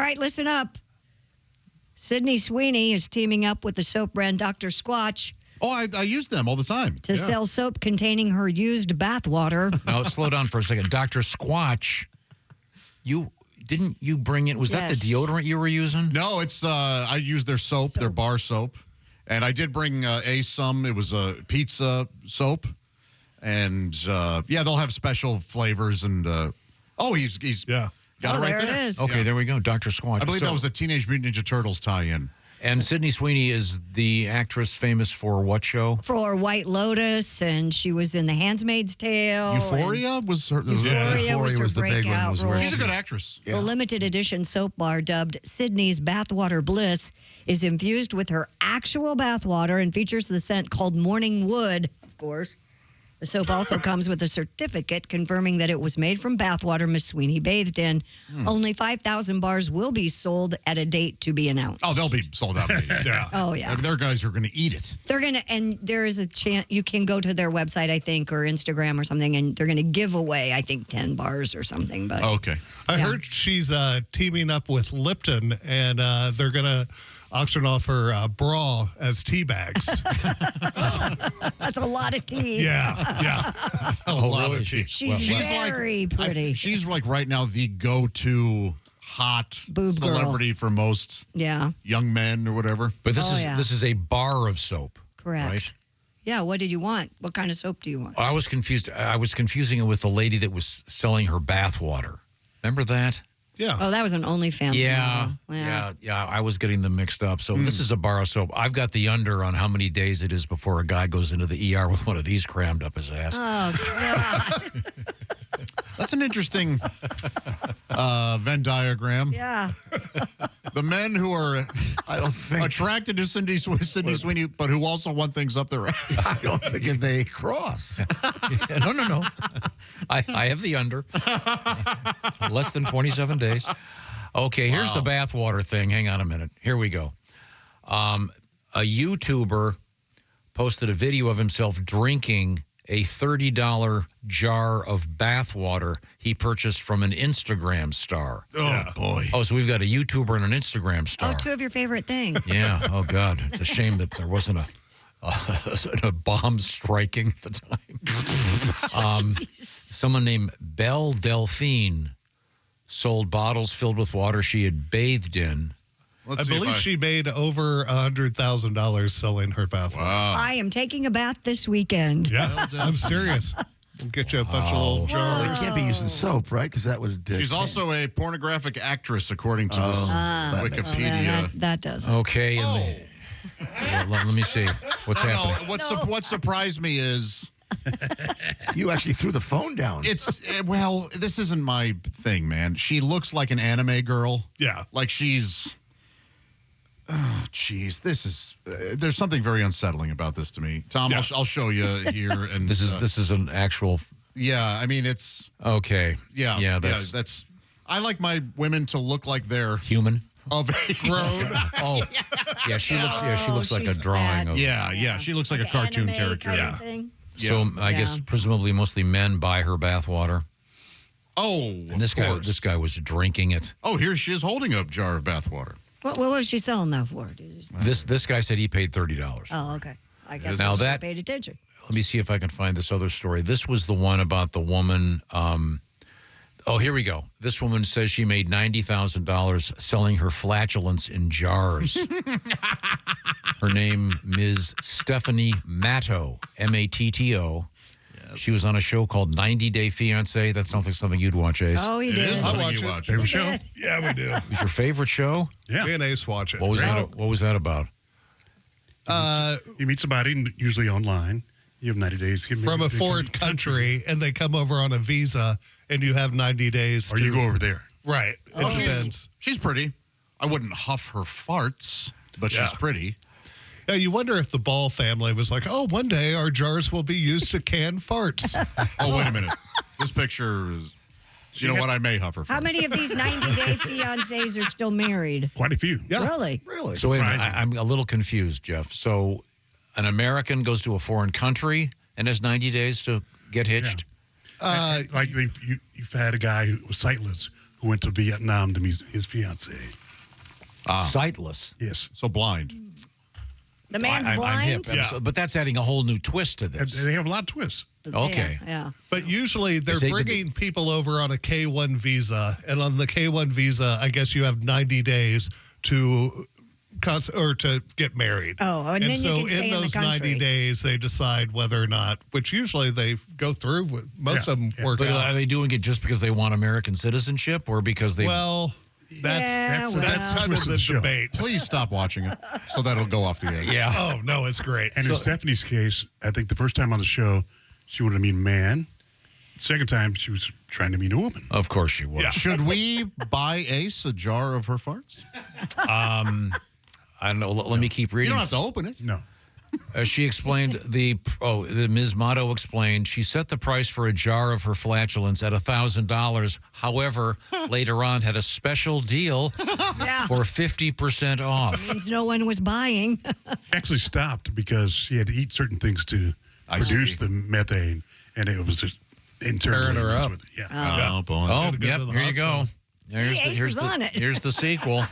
right, listen up. Sydney Sweeney is teaming up with the soap brand Dr. Squatch. Oh, I use them all the time. To sell soap containing her used bathwater. Now, slow down for a second. Dr. Squatch, didn't you bring it? Was that the deodorant you were using? No, it's I use their soap, their bar soap. And I did bring some. It was a pizza soap. And, they'll have special flavors. And, he's got it right there. It is. Okay, there we go. Dr. Squatch. I believe that was a Teenage Mutant Ninja Turtles tie-in. And Sydney Sweeney is the actress famous for what show? For White Lotus, and she was in The Handmaid's Tale. Euphoria was her. Euphoria was the big one. She's a good actress. The limited edition soap bar dubbed Sydney's Bathwater Bliss is infused with her actual bathwater and features the scent called Morning Wood, of course. The soap also comes with a certificate confirming that it was made from bathwater Miss Sweeney bathed in. Only 5,000 bars will be sold at a date to be announced. Oh, they'll be sold out. Oh, yeah. There are guys who are going to eat it. They're going to, and there is a chance, you can go to their website, I think, or Instagram or something, and they're going to give away, I think, 10 bars or something. But okay. I heard she's teaming up with Lipton, and they're going to auction off her bra as tea bags. That's a lot of tea. Yeah. That's a lot of tea. She's very pretty. She's like right now the go-to hot Boob celebrity for most young men or whatever. But this is a bar of soap. Correct. Right? Yeah, what did you want? What kind of soap do you want? I was confused. I was confusing it with the lady that was selling her bath water. Remember that? Yeah. Oh, that was an OnlyFans. Yeah. I was getting them mixed up. So this is a bar of soap. I've got the under on how many days it is before a guy goes into the ER with one of these crammed up his ass. Oh, God. That's an interesting Venn diagram. Yeah. The men who are attracted to Sydney Sweeney, but who also want things up their ass. I don't think they cross. No. I have the under. Less than 27 days. Okay, here's the bathwater thing. Hang on a minute. Here we go. A YouTuber posted a video of himself drinking a $30 jar of bathwater he purchased from an Instagram star. Oh, boy. Oh, so we've got a YouTuber and an Instagram star. Oh, two of your favorite things. Yeah. Oh, God. It's a shame that there wasn't a bomb striking at the time. Someone named Belle Delphine sold bottles filled with water she had bathed in. I believe she made over $100,000 selling her bathwater. Wow. I am taking a bath this weekend. Yeah, I'm serious. We'll get you a bunch of little jars. Well, they can't be using soap, right? Because that would. She's also a pornographic actress, according to this Wikipedia. That does. Okay. Let me see. What's happening? What surprised me is you actually threw the phone down. This isn't my thing, man. She looks like an anime girl. Yeah. Like she's... Oh, geez. This is... there's something very unsettling about this to me. Tom, I'll show you here. And This is an actual... Yeah, I mean, it's... Okay. Yeah, that's... I like my women to look like they're... Human? Of age. Grown. Oh, yeah, she looks like a drawing. She looks like a cartoon character. So I guess presumably mostly men buy her bathwater. Oh, and this guy was drinking it. Oh, here she is holding a jar of bathwater. What was she selling that for? This guy said he paid $30. Oh, okay. I guess now I paid attention. Let me see if I can find this other story. This was the one about the woman. Here we go. This woman says she made $90,000 selling her flatulence in jars. Her name, Ms. Stephanie Matto, M-A-T-T-O. She was on a show called 90 Day Fiance. That sounds like something you'd watch, Ace. Oh, he did. I watch it. Favorite show? Yeah, we do. It was your favorite show? Yeah. Me and Ace watch it. What was that about? You meet somebody, usually online. You have 90 days. From a foreign country, and they come over on a visa, and you have 90 days. Or you go over there. Right. It depends. She's pretty. I wouldn't huff her farts, but she's pretty. Yeah, you wonder if the Ball family was like, oh, one day our jars will be used to can farts. Oh, wait a minute. This picture is... You know what? I may huff her farts. How many of these 90-day fiancés are still married? Quite a few. Yeah. Really? So wait a minute. I'm a little confused, Jeff. So an American goes to a foreign country and has 90 days to get hitched? Like you've had a guy who was sightless who went to Vietnam to meet his fiance. Sightless. Yes. So blind. The man's I'm blind. hip. Yeah. But that's adding a whole new twist to And this. they have a lot of twists. Okay. Yeah. But usually they're Is they- bringing people over on a K-1 visa, and on the K-1 visa, I guess you have 90 days to to get married. Oh, and then you so can stay in in the those country. 90 days, they decide whether or not, which usually they go through. Most Yeah, of them yeah. work But out. are they doing it just because they want American citizenship or because they... Well, that's well. kind of the Show. debate. Please stop watching it so that it'll go off the air. yeah. Oh no, it's great. And in Stephanie's case, I think the first time on the show, she wanted to meet a man. Second time, she was trying to meet a woman. Of course she would. Yeah. Should we buy Ace a jar of her farts? I don't know. Let me keep You reading. don't have to open it. No. She explained the Ms. Motto explained she set the price for a jar of her flatulence at $1,000. However, later on had a special deal Yeah. for 50% off. Means no one was buying. Actually stopped because she had to eat certain things to produce the methane, and it was just internally. Tearing her messed up. with it. Yeah. Oh, boy. Oh, Gotta go yep. to the Here you go. hospital. Ace is on it. Here's the sequel.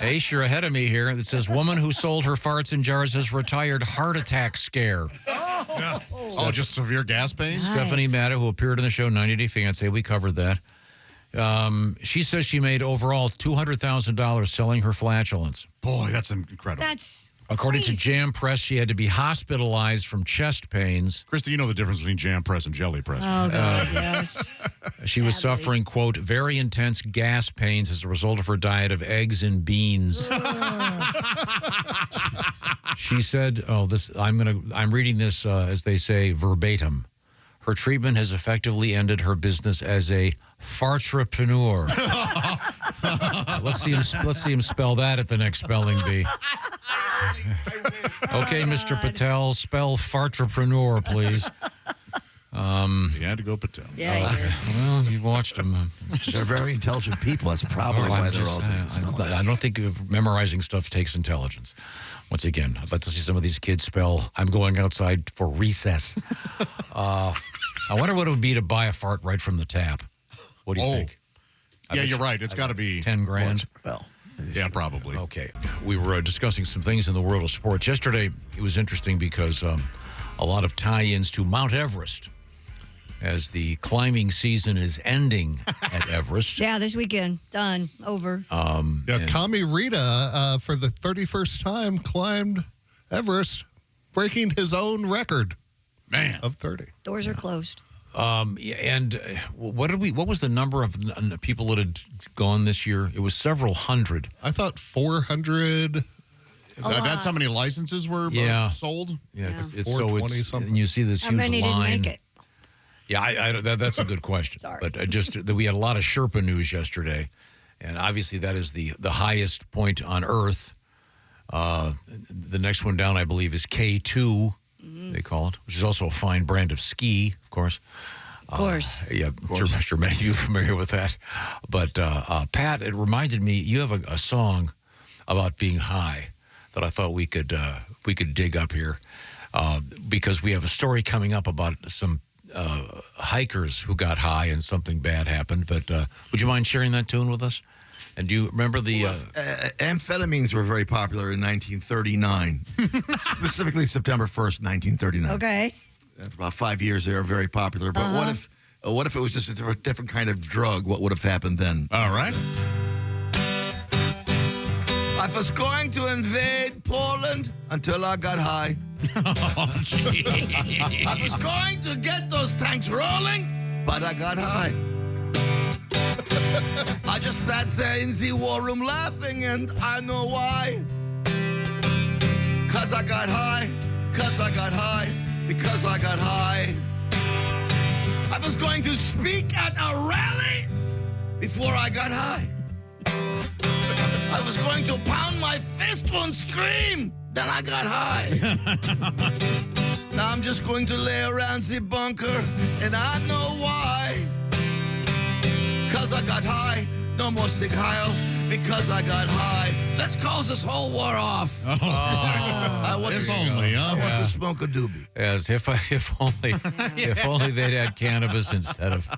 Ace, you're ahead of me here. It says, woman who sold her farts in jars has retired heart attack scare. Oh, just severe gas pains? Stephanie Matta, who appeared in the show 90 Day Fiance, we covered that. She says she made overall $200,000 selling her flatulence. Boy, that's incredible. That's According to crazy. Jam Press, she had to be hospitalized from chest pains. Christy, you know the difference between jam press and jelly press. Oh, God, yes. She was suffering, quote, very intense gas pains as a result of her diet of eggs and beans. She said, I'm reading this, as they say, verbatim. Her treatment has effectively ended her business as a fartrepreneur. Let's see him spell that at the next spelling bee. Okay, Mr. Patel, spell fartrepreneur, please. You had to go Patel. Yeah, he did. Well, you watched him. They're very intelligent people. That's probably why they're all doing this. I don't think memorizing stuff takes intelligence. Once again, I'd like to see some of these kids spell, I'm going outside for recess. I wonder what it would be to buy a fart right from the tap. What do you think? Yeah, you're right. It's got to be 10 grand? Well, Yeah, probably. Okay. We were discussing some things in the world of sports. Yesterday, it was interesting because a lot of tie-ins to Mount Everest as the climbing season is ending at Everest. Yeah, this weekend. Done. Over. Kami Rita, for the 31st time, climbed Everest, breaking his own record Man. of 30. Doors are closed. And what was the number of people that had gone this year? It was several hundred. I thought 400. That's how many licenses were sold? Yeah, it's 420 so it's something. and you see this How huge many line. didn't make it? Yeah, that's a good question. Sorry. But just that we had a lot of Sherpa news yesterday, and obviously that is the highest point on Earth. The next one down, I believe, is K2. They call it, which is also a fine brand of ski, of course. Of course. Yeah, I'm sure many of you are familiar with that. But Pat, it reminded me, you have a song about being high that I thought we could dig up here because we have a story coming up about some hikers who got high and something bad happened. But would you mind sharing that tune with us? And do you remember the... amphetamines were very popular in 1939, specifically September 1st, 1939. Okay. For about 5 years, they were very popular. But what if it was just a different kind of drug? What would have happened then? All right. I was going to invade Poland until I got high. I was going to get those tanks rolling, but I got high. I just sat there in the war room laughing, and I know why. 'Cause I got high, 'cause I got high, because I got high. I was going to speak at a rally before I got high. I was going to pound my fist and scream, then I got high. Now I'm just going to lay around the bunker, and I know why. 'Cause I got high, no more Sig Heil, because I got high. Let's cause this whole war off. I want If to, only, huh? I want to smoke a doobie. Yes, if only they'd had cannabis instead of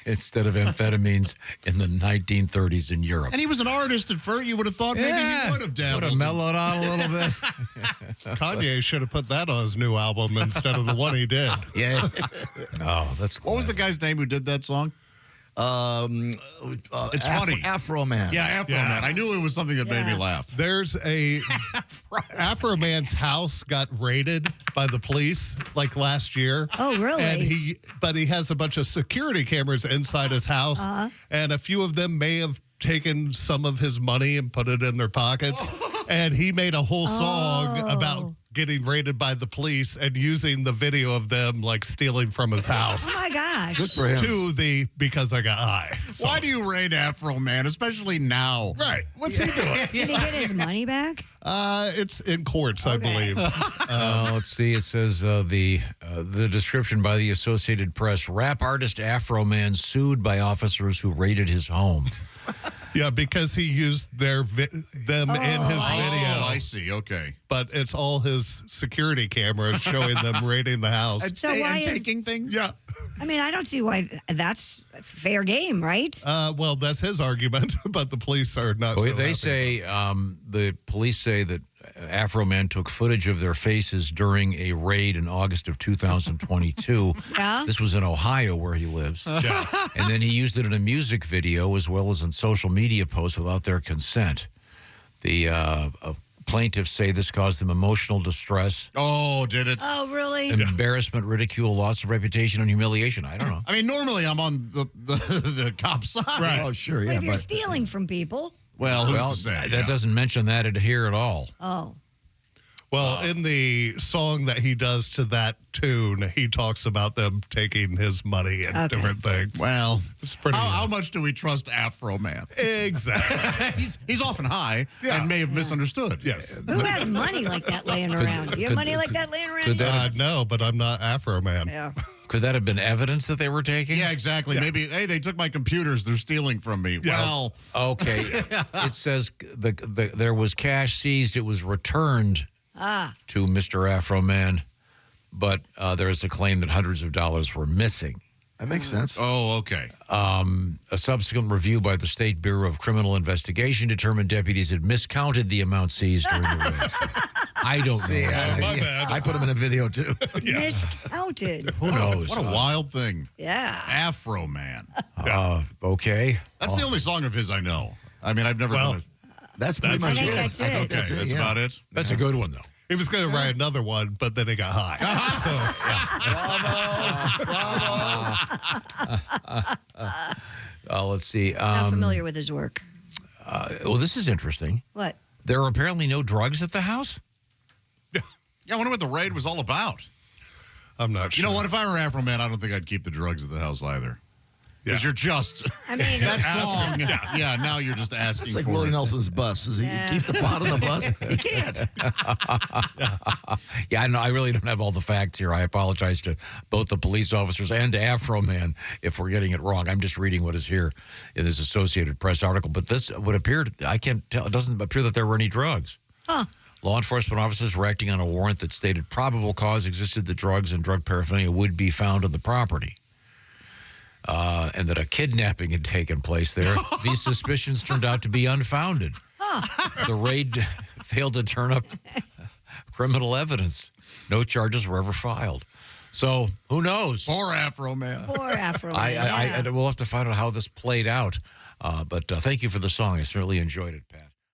amphetamines in the 1930s in Europe. And he was an artist at first. You would have thought maybe he would have dabbled. Would have mellowed out a little bit. Kanye should have put that on his new album instead of the one he did. Yeah. Oh, that's What was the guy's name who did that song? It's funny. Afroman. Yeah, Afro Yeah. Man. I knew it was something that made me laugh. There's a Afroman's house got raided by the police like last year. Oh, really? And he has a bunch of security cameras inside his house, and a few of them may have taken some of his money and put it in their pockets. And he made a whole song about getting raided by the police and using the video of them like stealing from his house. Oh my gosh. Good for him. To the Because I Got High. Why do you raid Afro Man, especially now? Right. What's he doing? Did he get his money back? It's in courts, I believe. let's see. It says the description by the Associated Press: rap artist Afro Man sued by officers who raided his home. Yeah, because he used them in his video. Oh, I see. Okay. But it's all his security cameras showing them raiding the house. So why is? taking things? Yeah. I mean, I don't see why that's fair game, right? Well, that's his argument, but the police are not. Well, so they happy. say the police say that Afro Man took footage of their faces during a raid in August of 2022. Yeah. This was in Ohio where he lives. Yeah. And then he used it in a music video as well as in social media posts without their consent. The plaintiffs say this caused them emotional distress, Oh, did it? Oh, really? embarrassment, ridicule, loss of reputation, and humiliation. I don't know. I mean, normally I'm on the cop side. Right. Oh, sure, But yeah. if you're But stealing from people. Well, who's Well, to say? that Yeah. doesn't mention that here at all. Oh. Well, in the song that he does to that tune, he talks about them taking his money and different things. Well, It's pretty. how much do we trust Afro Man? Exactly. he's often high and may have misunderstood. Yes. Who has money like that laying around? Do you have money like that laying around? could that- No, but I'm not Afro Man. Yeah. Could that have been evidence that they were taking? Yeah, exactly. Maybe, hey, they took my computers. They're stealing from me. Yeah. Well, Okay. It says there was cash seized. It was returned to Mr. Afro Man, but there is a claim that hundreds of dollars were missing. that makes sense. oh, okay. A subsequent review by the State Bureau of Criminal Investigation determined deputies had miscounted the amount seized during the raid. I don't know. my bad. I put him in a video too. Miscounted. Who knows? What a wild thing. Yeah. Afro Man. Okay. That's the only song of his I know. I mean, I've never Well, done it. That's pretty That's much I think it. that's I think it. that's Okay, it. that's Yeah. about it. That's a good one, though. He was going to write another one, but then he got high. Let's see. Not familiar with his work. Well, this is interesting. What? There are apparently no drugs at the house. Yeah, I wonder what the raid was all about. I'm not You sure. know what? If I were Afro Man, I don't think I'd keep the drugs at the house either. Because you're just I mean, that song. Yeah, now you're just asking It's like for Willie it. Nelson's bus. Does he keep the pot on the bus? He can't. Yeah, I know. I really don't have all the facts here. I apologize to both the police officers and to Afro Man if we're getting it wrong. I'm just reading what is here in this Associated Press article. But this would appear, I can't tell, it doesn't appear that there were any drugs. Huh. Law enforcement officers were acting on a warrant that stated probable cause existed that drugs and drug paraphernalia would be found on the property. And that a kidnapping had taken place there. These suspicions turned out to be unfounded. The raid failed to turn up criminal evidence. No charges were ever filed. So who knows? Poor Afro Man. Poor Afro. We'll have to find out how this played out. But thank you for the song. I certainly enjoyed it, Pat.